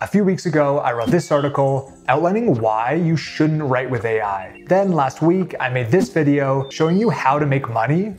A few weeks ago, I wrote this article outlining why you shouldn't write with AI. Then last week, I made this video showing you how to make money,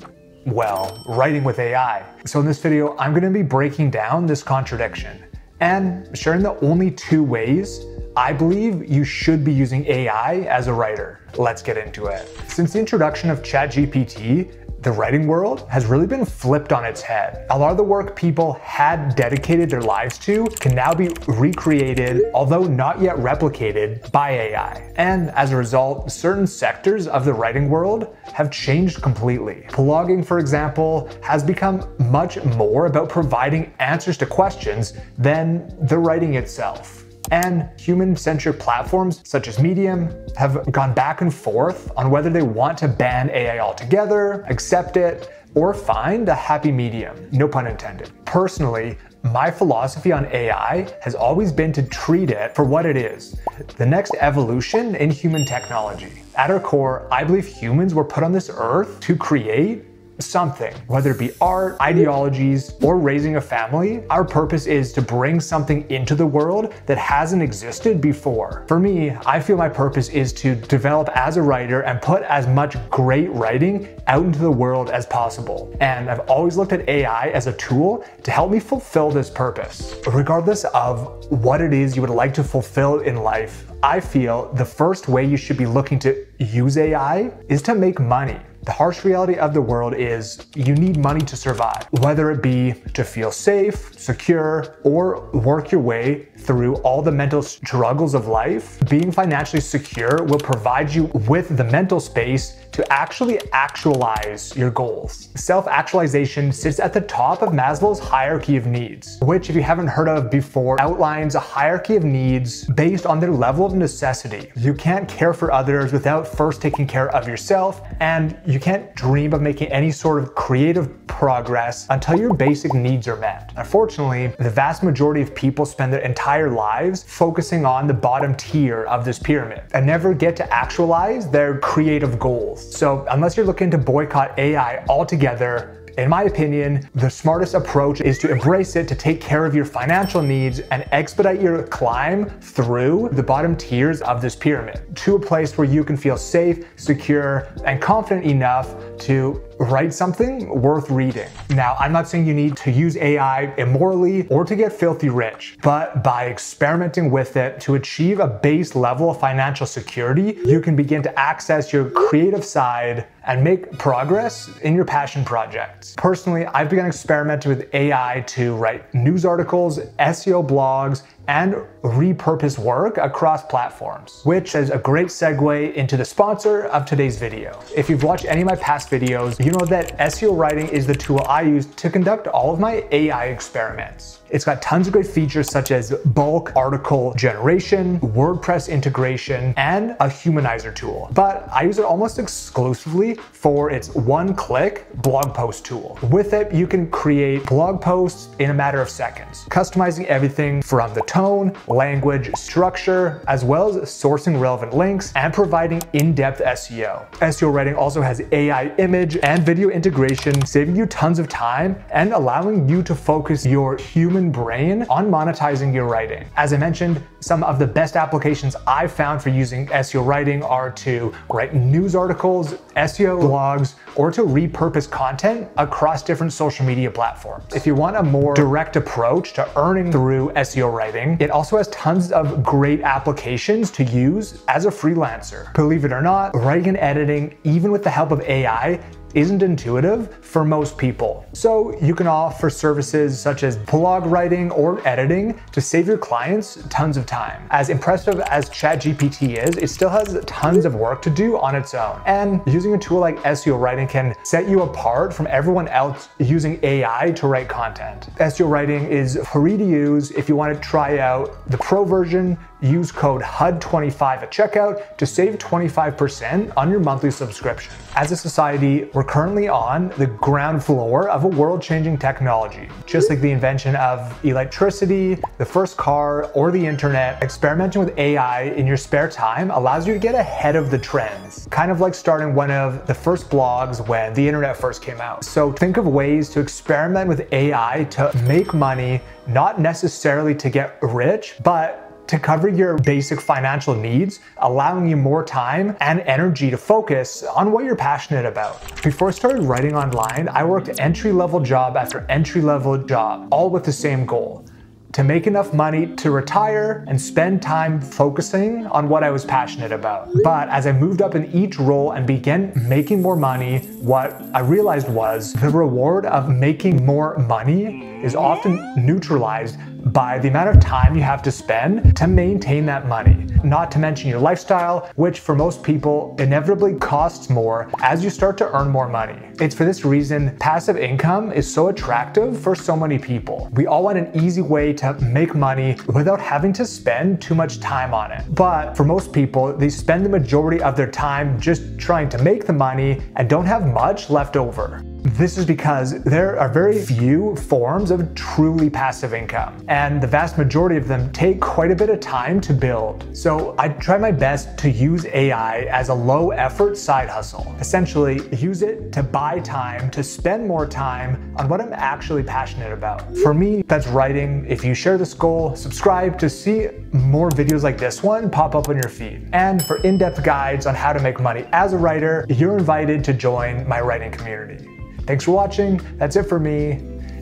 well, writing with AI. So in this video, I'm going to be breaking down this contradiction and sharing the only two ways I believe you should be using AI as a writer. Let's get into it. Since the introduction of ChatGPT, the writing world has really been flipped on its head. A lot of the work people had dedicated their lives to can now be recreated, although not yet replicated, by AI. And as a result, certain sectors of the writing world have changed completely. Blogging, for example, has become much more about providing answers to questions than the writing itself. And human-centric platforms such as Medium have gone back and forth on whether they want to ban AI altogether, accept it, or find a happy medium, no pun intended. Personally, my philosophy on AI has always been to treat it for what it is, the next evolution in human technology. At our core, I believe humans were put on this earth to create something, whether it be art, ideologies, or raising a family. Our purpose is to bring something into the world that hasn't existed before. For me, I feel my purpose is to develop as a writer and put as much great writing out into the world as possible. And I've always looked at AI as a tool to help me fulfill this purpose. Regardless of what it is you would like to fulfill in life, I feel the first way you should be looking to use AI is to make money. The harsh reality of the world is you need money to survive, whether it be to feel safe, secure, or work your way through all the mental struggles of life. Being financially secure will provide you with the mental space to actually actualize your goals. Self-actualization sits at the top of Maslow's hierarchy of needs, which, if you haven't heard of before, outlines a hierarchy of needs based on their level of necessity. You can't care for others without first taking care of yourself, and you can't dream of making any sort of creative progress until your basic needs are met. Unfortunately, the vast majority of people spend their entire lives focusing on the bottom tier of this pyramid and never get to actualize their creative goals. So unless you're looking to boycott AI altogether, in my opinion, the smartest approach is to embrace it, to take care of your financial needs and expedite your climb through the bottom tiers of this pyramid to a place where you can feel safe, secure, and confident enough to write something worth reading. Now, I'm not saying you need to use AI immorally or to get filthy rich, but by experimenting with it to achieve a base level of financial security, you can begin to access your creative side and make progress in your passion projects. Personally, I've begun experimenting with AI to write news articles, SEO blogs, and repurpose work across platforms, which is a great segue into the sponsor of today's video. If you've watched any of my past videos, you know that SEO writing is the tool I use to conduct all of my AI experiments. It's got tons of great features such as bulk article generation, WordPress integration, and a humanizer tool. But I use it almost exclusively for its one-click blog post tool. With it, you can create blog posts in a matter of seconds, customizing everything from the tone, language, structure, as well as sourcing relevant links and providing in-depth SEO. SEO writing also has AI image and video integration, saving you tons of time and allowing you to focus your human brain on monetizing your writing. As I mentioned, some of the best applications I've found for using SEO writing are to write news articles, SEO blogs, or to repurpose content across different social media platforms. If you want a more direct approach to earning through SEO writing, it also has tons of great applications to use as a freelancer. Believe it or not, writing and editing, even with the help of AI, isn't intuitive for most people. So you can offer services such as blog writing or editing to save your clients tons of time. As impressive as ChatGPT is, it still has tons of work to do on its own. And using a tool like SEO writing can set you apart from everyone else using AI to write content. SEO writing is free to use. If you want to try out the pro version, use code HUD25 at checkout to save 25% on your monthly subscription. As a society, we're currently on the ground floor of a world-changing technology. Just like the invention of electricity, the first car, or the internet, experimenting with AI in your spare time allows you to get ahead of the trends. Kind of like starting one of the first blogs when the internet first came out. So think of ways to experiment with AI to make money, not necessarily to get rich, but to cover your basic financial needs, allowing you more time and energy to focus on what you're passionate about. Before I started writing online, I worked entry-level job after entry-level job, all with the same goal: to make enough money to retire and spend time focusing on what I was passionate about. But as I moved up in each role and began making more money, what I realized was the reward of making more money is often neutralized by the amount of time you have to spend to maintain that money. Not to mention your lifestyle, which for most people inevitably costs more as you start to earn more money. It's for this reason passive income is so attractive for so many people. We all want an easy way to make money without having to spend too much time on it. But for most people, they spend the majority of their time just trying to make the money and don't have much left over. This is because there are very few forms of truly passive income, and the vast majority of them take quite a bit of time to build. So I try my best to use AI as a low effort side hustle. Essentially, use it to buy time, to spend more time on what I'm actually passionate about. For me, that's writing. If you share this goal, subscribe to see more videos like this one pop up on your feed. And for in-depth guides on how to make money as a writer, you're invited to join my writing community. Thanks for watching, that's it for me,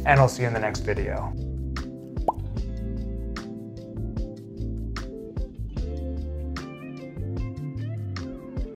and I'll see you in the next video.